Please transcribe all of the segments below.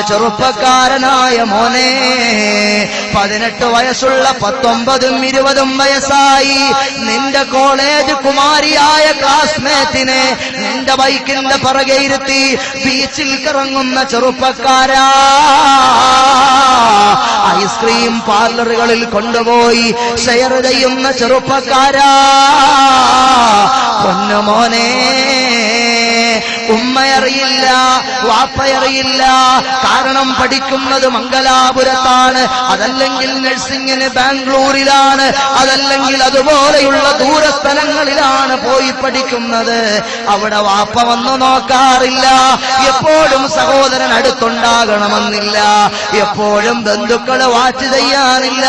ചെറുപ്പക്കാരനായ മോനെ, 18 വയസ്സുള്ള 19ഉം 20ഉം വയസ്സായി നിന്റെ കോളേജ് കുമാരിയായ ക്ലാസ്മേറ്റിനെ നിന്റെ ബൈക്കിന്റെ പുറകെ ഇരുത്തി ബീച്ചിൽ കറങ്ങുന്ന ചെറുപ്പക്കാരാ, ഐസ്ക്രീം പാർലറുകളിൽ കൊണ്ടുപോയി ഷെയർ ചെയ്യുന്ന ചെറുപ്പക്കാരാ, പൊന്നുമോനെ, ഉമ്മയറിയില്ല, വാപ്പയറിയില്ല. കാരണം പഠിക്കുന്നത് മംഗലാപുരത്താണ്, അതല്ലെങ്കിൽ നഴ്സിംഗിന് ബാംഗ്ലൂരിലാണ്, അതല്ലെങ്കിൽ അതുപോലെയുള്ള ദൂരസ്ഥലങ്ങളിലാണ് പോയി പഠിക്കുന്നത്. അവിടെ വാപ്പ വന്നു നോക്കാറില്ല. എപ്പോഴും സഹോദരൻ അടുത്തുണ്ടാകണമെന്നില്ല, എപ്പോഴും ബന്ധുക്കളെ വാച്ച് ചെയ്യാനില്ല.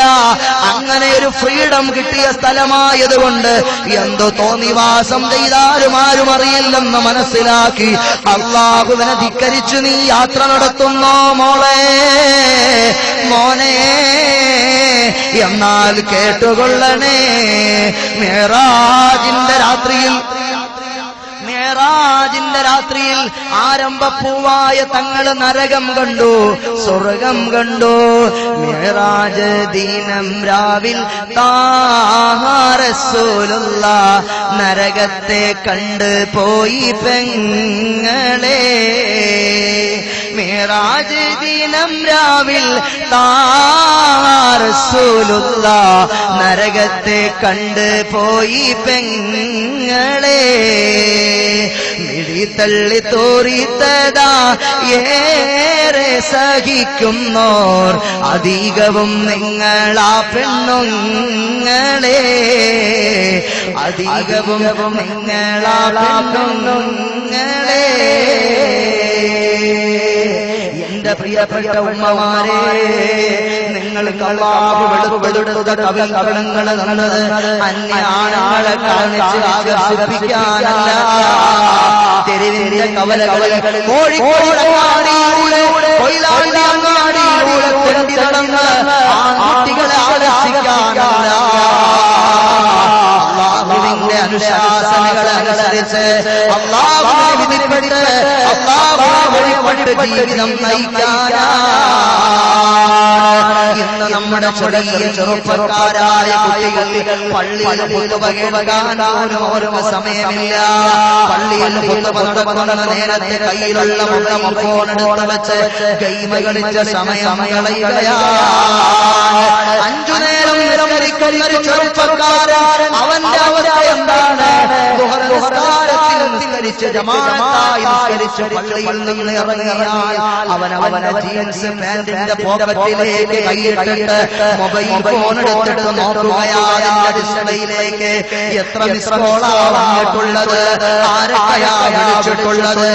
അങ്ങനെ ഒരു ഫ്രീഡം കിട്ടിയ സ്ഥലമായതുകൊണ്ട് എന്തോ തോന്നിവാസം ചെയ്താലും ആരും അറിയില്ലെന്ന് മനസ്സിലാക്കി അല്ലാഹുവിനെ ധിക്കരിച്ചു നീ യാത്ര നടത്തുന്നോ മോളെ, മോനെ? എന്നാൽ കേട്ടുകൊള്ളണേ, മിഅ്റാജിന്റെ രാത്രിയിൽ ആരംഭപ്പൂവായ തങ്ങള് നരകം കണ്ടു, സ്വർഗം കണ്ടു. മിഅ്റാജ് ദിനം രാവിൽ താഹ റസൂലുള്ളാഹ് നരകത്തെ കണ്ട് പോയി പെങ്ങളെ. മിഅ്റാജ് ദിനം രാവിൽ താഹ റസൂലുള്ളാഹ് നരകത്തെ കണ്ട് പോയി പെങ്ങളെ. മിഴിത്തള്ളി തോറിത്തതാ ഏറെ സഹിക്കുന്നോർ അധികവും നിങ്ങളാ പെണ്ണുങ്ങളെ, അധികവും നിങ്ങളാ പെണ്ണുങ്ങളെ. എന്റെ പ്രിയപ്പെട്ട ഉമ്മമാരെ, നിങ്ങൾക്ക് അല്ലാഹു വെളുപ്പെടുത്ത കവിളങ്ങളെ തന്നത് അന്യ ആണുങ്ങളെ കാണിച്ച് ആകർഷിപ്പിക്കാനല്ല. തെരുവിന്റെ കവലകളിൽ കോഴിക്കോട് അങ്ങാടിയിലൂടെ കൊയിലാണ്ടി അങ്ങാടിയിലൂടെ തെണ്ടി നടന്ന് ആൺകുട്ടികളെ ആകർഷിക്കാനല്ല. അല്ലാഹുവിന്റെ അനുശാസനകളെ അനുസരിച്ച് അല്ലാഹുവിനെ വിധിപ്പെട്ട് അല്ലാഹുവിനെ വഴിപ്പെട്ട് ജീവിതം നയിക്കാനാണ് ഇന്ന് നമ്മുടെ ചെറിയ ചെറുപ്പക്കാരായ കുട്ടികൾ പള്ളിയിൽ ഖുതുബ കേൾക്കാൻ ഓരോ സമയമില്ല. പള്ളിയിൽ ഖുതുബ നടക്കുന്ന നേരത്തെ കയ്യിലുള്ള മൊബൈൽ ഫോൺ എടുത്ത് വെച്ച് ഗെയിം കളിച്ച സമയം കളയുകയാണ്. 5 നേരം നിസ്കരിക്കുന്ന ഒരു ചെറുപ്പക്കാരൻ അവന്റെ അവസ്ഥ എന്താണ്? ദുഹർ നിസ്കാരത്തിൽ നിസ്കരിച്ച് ജമാഅത്തായി നിസ്കരിച്ച് പള്ളിയിൽ നിന്ന് ഇറങ്ങിയാൽ അവന്റെ ജീൻസ് പാന്റിന്റെ പോക്കറ്റിലേക്ക് കൈയിട്ടിട്ട് മൊബൈൽ ഫോൺ എടുത്തിട്ട് നോക്കുകയാണ്. അതിന്റെ ഡിസ്പ്ലേയിലേക്ക് എത്ര മിസ് കോളാ വന്നിട്ടുള്ളത്, ആരൊക്കെയാ വിളിച്ചിട്ടുള്ളത്,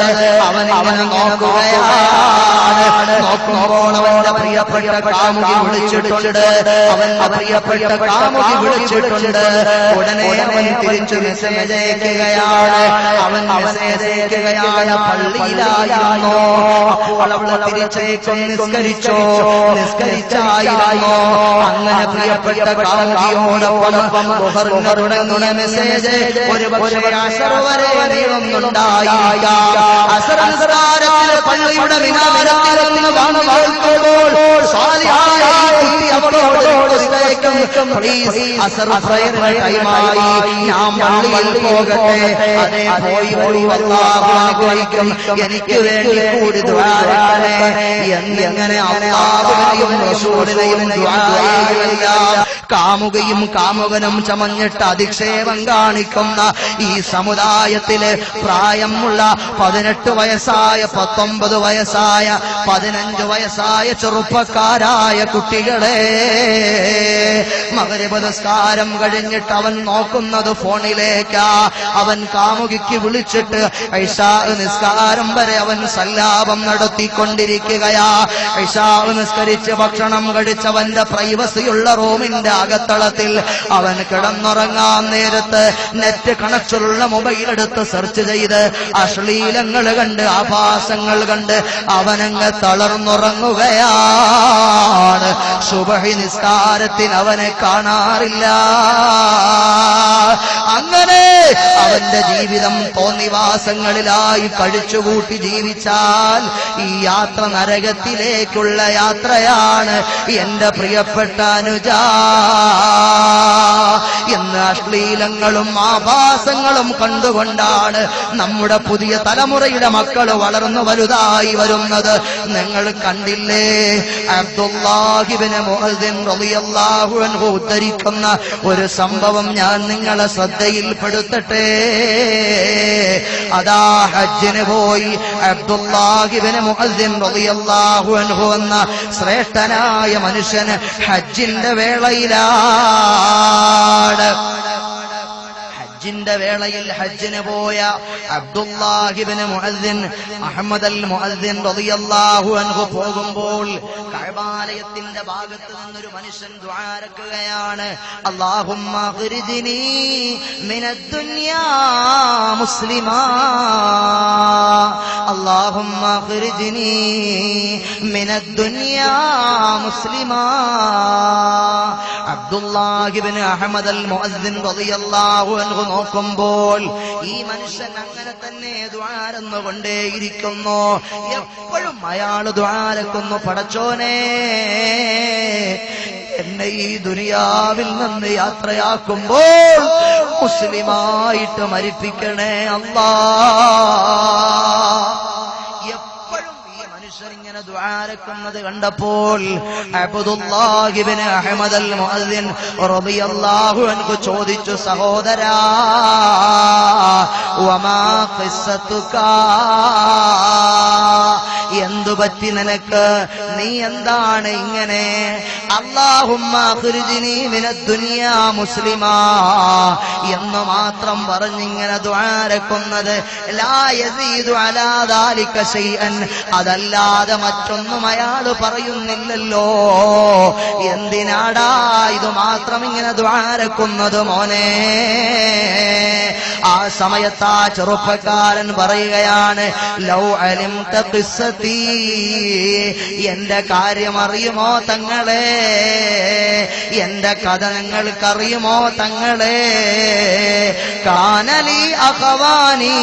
അവനിങ്ങനെ നോക്കുകയാണ്. നോക്കുമ്പോൾ അവന്റെ പ്രിയപ്പെട്ട കാമുകി വിളിച്ചിട്ടുണ്ട്, അവന്റെ പ്രിയപ്പെട്ട കാമുകി വിളിച്ചിട്ടുണ്ട്. ഉടനെ അവൻ തിരിച്ചു മെസ്സേജ് അയക്കുകയാണ്. അവൻ മെസ്സേജ് അയക്കുകയാണ്, പള്ളിയിലായിരുന്നോ? അപ്പോൾ അവളെ തിരിച്ചയക്കും, നിസ്കരിച്ചോ? നിസ്കരിച്ചായിരുന്നോ? അങ്ങനെ പ്രിയപ്പെട്ട കാമുകിയോടൊപ്പം ദുഹറിന് തുടങ്ങിയ മെസ്സേജ് ഒരു പക്ഷേ അസർ വരെ നീളുന്നുണ്ടായിരിക്കാം. അസർ നിസ്കാരത്തിലെ പള്ളിയുടെ വിനാരത്തിൽ നിന്ന് കാണുമ്പോൾ സാലിഹായ കുട്ടി അവളോട് പ്ലീസ് അസർ പ്രയറിന് ടൈമായി, ഞാൻ പള്ളിയിൽ പോകട്ടെ. അതേ പോയി വരൂ, അല്ലാഹു അനുഗ്രഹിക്കും, എനിക്ക് വേണ്ടി കൂടി ദുആ ചെയ്യണേ എന്നിങ്ങനെ അല്ലാഹുവിനെയും റസൂലിനെയും ദുആ ചെയ്യുകയില്ല. കാമുകയും കാമുകനും ചമഞ്ഞിട്ട് അധിക്ഷേപം കാണിക്കുന്ന ഈ സമുദായത്തിലെ പ്രായമുള്ള 18 വയസ്സായ 19 വയസ്സായ 15 വയസ്സായ ചെറുപ്പക്കാരായ കുട്ടികളെ, മഗ്‌രിബ് നിസ്കാരം കഴിഞ്ഞിട്ട് അവൻ നോക്കുന്നത് ഫോണിലേക്കാ. അവൻ കാമുകിക്ക് വിളിച്ചിട്ട് ഇശാ നിസ്കാരം വരെ അവൻ സല്ലാപം നടത്തിക്കൊണ്ടിരിക്കുകയാ. ഇശാ നിസ്കരിച്ച് ഭക്ഷണം കഴിച്ചവന്റെ പ്രൈവസിയുള്ള റൂമിന്റെ അകത്തളത്തിൽ അവൻ കിടന്നുറങ്ങാൻ നേരത്ത് നെറ്റ് കണക്ഷനുള്ള മൊബൈൽ എടുത്ത് സെർച്ച് ചെയ്ത് അശ്ലീലങ്ങൾ കണ്ട് ആഭാസങ്ങൾ കണ്ട് അവനങ്ങ് തളർന്നുറങ്ങുകയാണ്. സുബഹി നിസ്കാരത്തിന് അവൻ അവനെ കാണാറില്ല. അങ്ങനെ അവന്റെ ജീവിതം തോന്നിവാസങ്ങളിലായി കഴിച്ചുകൂട്ടി ജീവിച്ചാൽ ഈ യാത്ര നരകത്തിലേക്കുള്ള യാത്രയാണ് എന്റെ പ്രിയപ്പെട്ട അനുജ. എന്ന് അശ്ലീലങ്ങളും ആഭാസങ്ങളും കണ്ടുകൊണ്ടാണ് നമ്മുടെ പുതിയ തലമുറയുടെ മക്കൾ വളർന്നു വലുതായി വരുന്നത്. നിങ്ങൾ കണ്ടില്ലേ, അബ്ദുല്ലാഹ് ഇബ്നു മുഅദ്ദിൻ റളിയല്ലാഹു അൻഹു ഉദ്ധരിക്കുന്ന ഒരു സംഭവം ഞാൻ നിങ്ങളെ ശ്രദ്ധയിൽപ്പെടുത്തട്ടെ. അതാ ഹജ്ജിന് പോയി അബ്ദുല്ലാഹ് ഇബ്നു മുഅദ്ദിൻ റളിയല്ലാഹു അൻഹു എന്ന ശ്രേഷ്ഠനായ മനുഷ്യന് ഹജ്ജിന്റെ വേളയിലാണ്. ഹജ്ജിന്റെ വേളയിൽ ഹജ്ജിന് പോയ അബ്ദുല്ലാഹ് ഇബ്നു മുഅദ്ദിൻ അഹ്മദ് അൽ മുഅദ്ദിൻ റളിയല്ലാഹു അൻഹു പോകുമ്പോൾ കഅബാലയത്തിന്റെ ഭാഗത്ത് നിന്നൊരു മനുഷ്യൻ ദുആരക്കുകയാണ്. അല്ലാഹുമ്മ ഖ്രിജ്നി മിനദ് ദുനിയാ മുസ്ലിമാ, അല്ലാഹുമ്മ ഖ്രിജ്നി മിനദ് ദുനിയാ മുസ്ലിമാ. അബ്ദുല്ലാഹ് ഇബ്നു അഹ്മദ് അൽ മുഅദ്ദിൻ റളിയല്ലാഹു അൻഹു നോക്കുമ്പോൾ ഈ മനുഷ്യൻ അങ്ങനെ തന്നെ ദുആരന്നുകൊണ്ടേയിരിക്കുന്നു. എപ്പോഴും അയാൾ ദുആരക്കുന്നു, പടച്ചോനെ എന്നെ ഈ ദുനിയാവിൽ നിന്ന് യാത്രയാക്കുമ്പോൾ മുസ്ലിമായിട്ട് മരിപ്പിക്കണേ അല്ലാഹ്. ഇങ്ങനെ ദുആരക്കുന്നത് കണ്ടപ്പോൾ അബ്ദുല്ലാഹ് ഇബ്നു അഹ്മദ് അൽ മുഅദ്ദിൻ റളിയല്ലാഹു അൻഹു ചോദിച്ചു, സഹോദരാ വമാ ഖിസ്സതുക, എന്തു പറ്റി നിനക്ക്, നീ എന്താണ് ഇങ്ങനെ? അല്ലാഹുമ്മ ഖ്രിജ്നി മിനദ് ദുനിയാ മുസ്ലിമാ എന്ന് മാത്രം പറഞ്ഞിങ്ങനെ ദുആരക്കുന്നത്. ലാ യസീദു അലാ ദാലിക ശൈഅൻ, അതല്ലാതെ മറ്റൊന്നും അയാൾ പറയുന്നില്ലല്ലോ. എന്തിനാടാ ഇത് മാത്രം ഇങ്ങനെ ദുആരക്കുന്നത് മോനെ? ആ സമയത്ത് ആ ചെറുപ്പക്കാരൻ പറയുകയാണ്, ലൗ അലിംത ഖിസ്സതി, എന്റെ കാര്യം അറിയുമോ തങ്ങളെ, എന്റെ കഥ നിങ്ങൾക്കറിയുമോ തങ്ങളെ? കാനലി അഖവാനി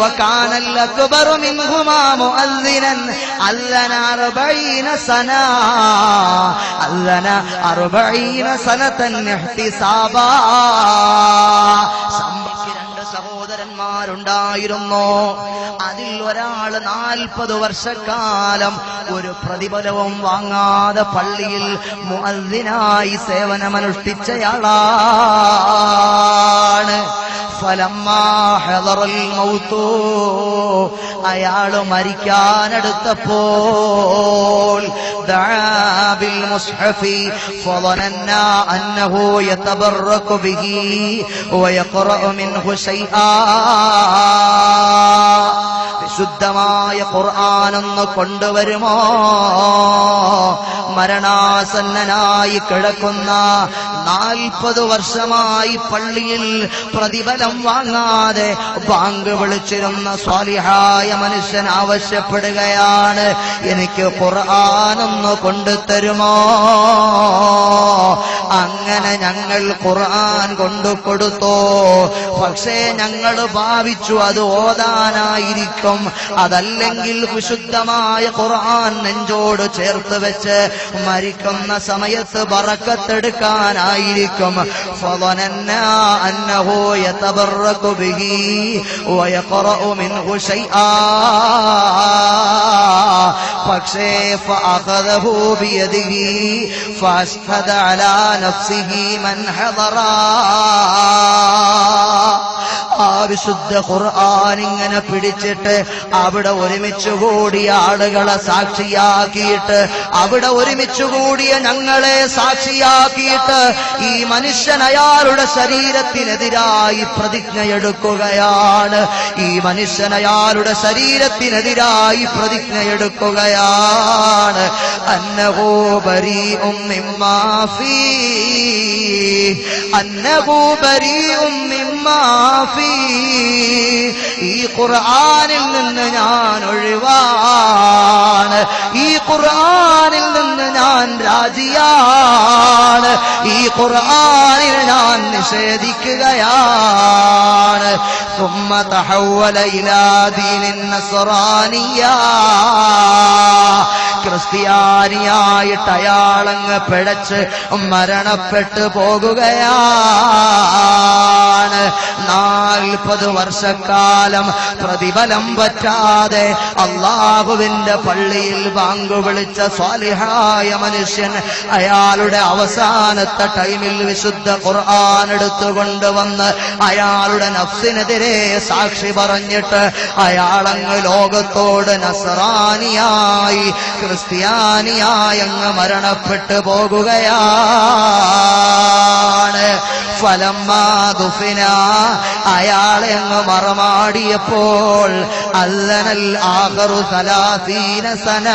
വകാനൽ അക്ബറു മിൻഹുമാ മുഅദ്ദിനൻ അല്ലന 40 സന, അല്ലന 40 സനതൻ ഇഹ്തിസാബാ. സഹോദരന്മാരുണ്ടായിരുന്നു. അതിൽ ഒരാൾ 40 വർഷക്കാലം ഒരു പ്രതിഫലവും വാങ്ങാതെ പള്ളിയിൽ മുഅദ്ദിനായി സേവനമനുഷ്ഠിച്ചയാളാണ്. ഫലമ്മാ ഹദറൽ മൗതു, അയാള് മരിക്കാനെടുത്തപ്പോൾ ദഅാ ബിൽ മുസ്ഹഫി ഫളനന്നാ അന്നഹു യതബറകു ബിഹി വയഖറഉ മിൻഹു ശൈആ. വിശുദ്ധമായ ഖുർആനൊന്ന് കൊണ്ടുവരുമോ? മരണാസന്നനായി കിടക്കുന്ന 40 വർഷമായി പള്ളിയിൽ പ്രതിഫലം വാങ്ങാതെ ബാങ്ക് വിളിച്ചിരുന്ന സ്വാലിഹായ മനുഷ്യൻ ആവശ്യപ്പെടുകയാണ്, എനിക്ക് ഖുർആനൊന്ന് കൊണ്ടുതരുമോ? അങ്ങനെ ഞങ്ങൾ ഖുർആൻ കൊണ്ടുകൊടുത്തു. പക്ഷേ ഞങ്ങൾ ഭാവിച്ചു അത് ഓതാനായിരിക്കും, അതല്ലെങ്കിൽ വിശുദ്ധമായ ഖുർആൻ നെഞ്ചോട് ചേർത്ത് വെച്ച് മരിക്കുന്ന സമയത്ത് ബറക്കത്തെടുക്കാനായിരിക്കും. ഫളനന്നാ അന്നഹു യതബറകു ബിഹി വയഖറഉ മിൻഹു ശൈആ. പക്ഷേ ഫഅഖദഹു ബിയദിഹി ഫഅശ്ഹദ അലാ നഫ്സിഹി മൻ ഹദറ. ആ വിശുദ്ധ ഖുർആൻ ഇങ്ങനെ പിടിച്ചിട്ട് അവിടെ ഒരുമിച്ച് കൂടിയ ആളുകളെ സാക്ഷിയാക്കിയിട്ട്, അവിടെ ഒരുമിച്ച് കൂടിയ ഞങ്ങളെ സാക്ഷിയാക്കിയിട്ട് ഈ മനുഷ്യൻ അയാളുടെ ശരീരത്തിനെതിരായി പ്രതിജ്ഞയെടുക്കുകയാണ്. ഈ മനുഷ്യൻ അയാളുടെ ശരീരത്തിനെതിരായി പ്രതിജ്ഞയെടുക്കുകയാണ്. അന്നഹു ബരീഉം മിമ്മാ ഫീ, അന്നഹു ബരീഉം മിമ്മാ മാഫി, ഈ ഖുർആനിൽ നിന്ന് ഞാൻ ഒഴിവാണ്, ഈ ഖുർആനിൽ നിന്ന് ഞാൻ രാജിയാണ്, ഈ ഖുർആനിൽ ഞാൻ നിഷേധിക്കുകയാണ്. ثم تحول إلى دين النصرانية, ക്രിസ്ത്യാനിയായിട്ട് അയാളങ്ങ് പിഴച്ച് മരണപ്പെട്ടു പോകുകയാണ്. 40 വർഷക്കാലം പ്രതിഫലം പറ്റാതെ അള്ളാഹുവിന്റെ പള്ളിയിൽ ബാങ്ക് വിളിച്ച സ്വാലിഹായ മനുഷ്യൻ അയാളുടെ അവസാനത്തെ ടൈമിൽ വിശുദ്ധ ഖുർആൻ എടുത്തുകൊണ്ടുവന്ന് അയാളുടെ നഫ്സിനെതിരെ സാക്ഷി പറഞ്ഞിട്ട് അയാളങ്ങ് ലോകത്തോട് നസ്രാനിയായി ക്രിസ്ത്യാനിയായി അങ്ങ് മരണപ്പെട്ടു പോകുകയാണ്. ഫലമ്മാ ദുഫിന, അയാളെ അങ്ങ് മറമാടിയപ്പോൾ അല്ലനൽ ആഖറു 30 സന,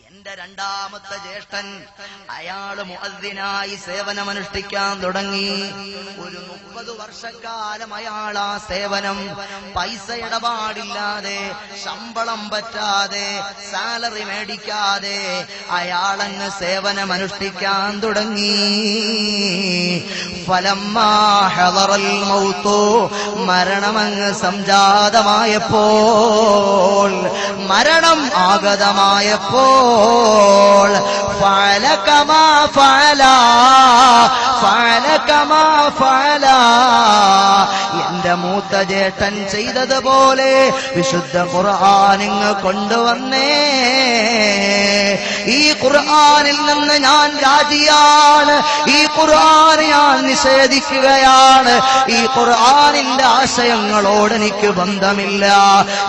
എന്റെ രണ്ടാമത്തെ ജ്യേഷ്ഠൻ അയാള് മുഅദ്ദിനായി സേവനമനുഷ്ഠിക്കാൻ തുടങ്ങി. ഒരു 30 വർഷക്കാലം അയാൾ ആ സേവനം പൈസ ഇടപാടില്ലാതെ, ശമ്പളം പറ്റാതെ, സാലറി മേടിക്കാതെ അയാളങ്ങ് സേവനമനുഷ്ഠിക്കാൻ തുടങ്ങി. ഫലമ്മാ ഹദറൽ മൗതു, മരണമങ്ങ് സംജാതമായപ്പോൾ, മരണം ആഗതമായപ്പോൾ ഫഅല കമാ ഫഅല, ഫഅല കമാ ഫഅല, എന്റെ മൂത്ത ജേട്ടൻ ചെയ്തതുപോലെ വിശുദ്ധ ഖുർആനിങ് കൊണ്ടുവന്നേ. ഈ ഖുർആനിൽ നിന്ന് ഞാൻ രാജിയാണ്, ഈ ഖുർആൻ ഞാൻ നിഷേധിക്കുകയാണ്, ഈ ഖുർആനിന്റെ ആശയങ്ങളോട് എനിക്ക് ബന്ധമില്ല,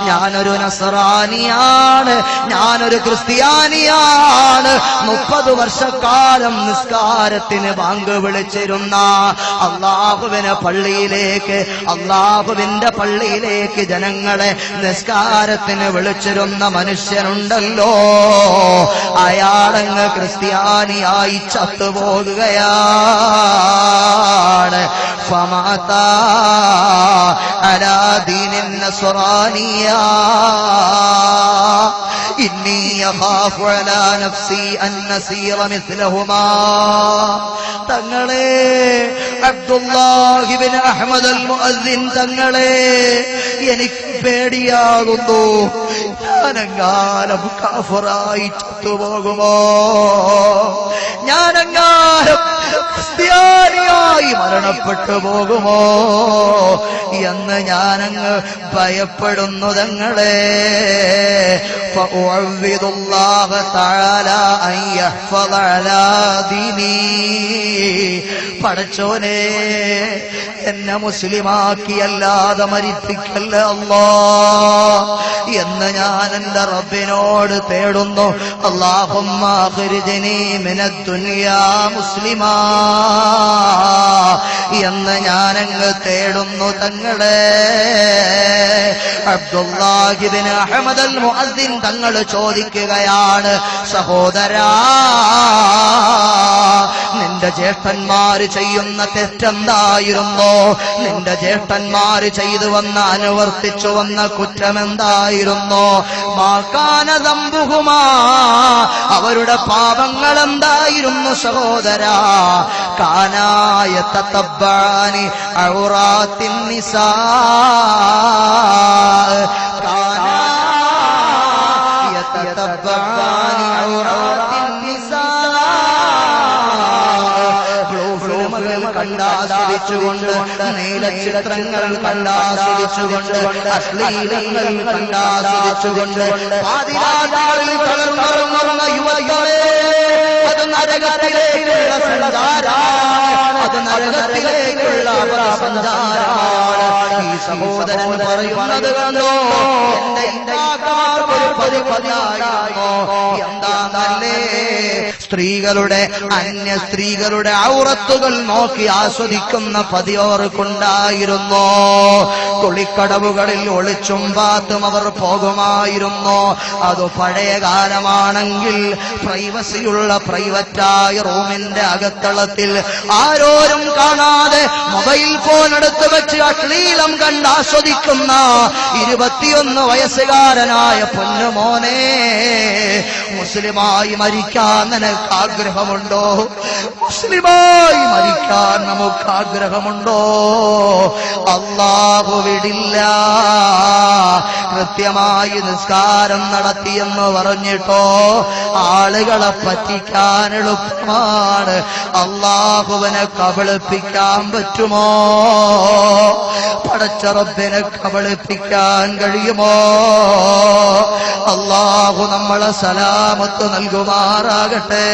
ഞാനൊരു നസ്രാനിയാണ്, ഞാനൊരു ക്രിസ്ത്യാനിയാണ്. 30 വർഷക്കാലം നിസ്കാരത്തിന് ബാങ്ക് വിളിച്ചിരുന്ന, അള്ളാഹുവിനെ പള്ളിയിലേക്ക്, അള്ളാഹുവിന്റെ പള്ളിയിലേക്ക് ജനങ്ങളെ നിസ്കാരത്തിന് വിളിച്ചിരുന്ന മനുഷ്യനുണ്ടല്ലോ, അയാളങ്ങ് ക്രിസ്ത്യാനിയായി ചത്തുപോകുകയാണ്. ഫമാത അലാ ദീനിൻ നസ്റാനിയ, ഇന്നി യഖാഫു അലാ നഫ്സി അൻ നസീറ മിസ്ലഹുമാ. തങ്ങളെ, അബ്ദുല്ലാഹി ഇബ്നു അഹ്മദ് അൽ മുഅദ്ദിൻ തങ്ങളെ, എനിക്ക് പേടിയാകുന്നു, ഞാനെങ്ങാനും കാഫിറായി ചത്തുപോകുമോ, ഞാനെങ്ങാനും ക്രിസ്ത്യാനിയായി മരണപ്പെട്ടു പോകുമോ എന്ന് ഞാനങ്ങ് ഭയപ്പെടുന്നു തങ്ങളെ. ഫഉഅവ്വിദുല്ലാഹ തആല അൻ യഹ്ഫള അലാ ദീനി, പടച്ചോനെ എന്നെ മുസ്ലിമാക്കിയല്ലാതെ മരിപ്പിക്കല്ല അല്ലാ എന്ന് ഞാൻ എന്റെ റബ്ബിനോട് തേടുന്നു. അല്ലാഹുമ്മ അഖ്രിജ്നി മിനദ് ദുനിയാ മുസ്ലിമാ എന്ന് ഞാനങ്ങ് തേടുന്നു തങ്ങളെ. അബ്ദുല്ലാഹി ഇബ്നു അഹ്മദ് അൽ മുഅദ്ദിൻ തങ്ങൾ ചോദിക്കുകയാണ്, സഹോദരാ, നിന്റെ ജ്യേഷ്ഠന്മാര് ചെയ്യുന്ന തെറ്റെന്തായിരുന്നോ? നിന്റെ ജ്യേഷ്ഠന്മാര് ചെയ്തു വന്ന, അനുവർത്തിച്ചു വന്ന കുറ്റമെന്തായിരുന്നോ? മാകാന ദംബുഹുമാ, അവരുടെ പാപങ്ങൾ എന്തായിരുന്നു സഹോദരാ? കാനായ തതബ്ബാനി ഔറാത്തിൻ നിസാ, കാനായ തതബ്ബാനി ഔറാത്തിൻ നിസാ, കണ്ടാസ്വദിച്ചുകൊണ്ട്, നീലചിത്രങ്ങൾ കണ്ടാസ്വദിച്ചുകൊണ്ട്, അശ്ലീലങ്ങൾ കണ്ടാസ്വദിച്ചുകൊണ്ട്, പാതിരാത്രികളിൽ തളർന്നുറങ്ങുന്ന യുവതികളെ, അത് നരകത്തിലേക്കുള്ള സഞ്ചാരമാണ്, അത് നരകത്തിലേക്കുള്ള സഞ്ചാരമാണ്. ഈ സഹോദരൻ പറയുന്നത് കണ്ടോ, എന്റെ ഇക്കാക്കാർക്ക് ഒരു ഒരു പതിവുണ്ടായിരുന്നു. എന്താന്നല്ലേ, സ്ത്രീകളുടെ അന്യ സ്ത്രീകളുടെ ഔറത്തുകൾ നോക്കി ആസ്വദിക്കുന്ന പതിവ് അവർക്കുണ്ടായിരുന്നു. കുളിക്കടവുകളിൽ ഒളിച്ചും പാത്തും അവർ പോകുമായിരുന്നു. അത് പഴയ കാലമാണെങ്കിൽ പ്രൈവസിയുള്ള പ്രൈവറ്റായ റൂമിന്റെ അകത്തളത്തിൽ ആരോരും കാണാതെ മൊബൈൽ ഫോൺ എടുത്ത് വെച്ച് അശ്ലീലം കണ്ട് ആസ്വദിക്കുന്ന 21 വയസ്സുകാരനായ പൊന്നുമോനെ, മുസ്ലിമായി മരിക്കാൻ നിനക്ക് ആഗ്രഹമുണ്ടോ? മുസ്ലിമായി മരിക്കാൻ നമുക്ക് ആഗ്രഹമുണ്ടോ? അല്ലാഹു വിടില്ല. കൃത്യമായി നിസ്കാരം നടത്തിയെന്ന് പറഞ്ഞിട്ടോ ആളുകളെ പറ്റിക്കാൻ എളുപ്പമാണ്. അല്ലാഹുവിനെ കബളിപ്പിക്കാൻ പറ്റുമോ? പടച്ച റബ്ബിനെ കബളിപ്പിക്കാൻ കഴിയുമോ? അല്ലാഹു നമ്മളെ സലാമത്ത് നൽകുമാറാകട്ടെ.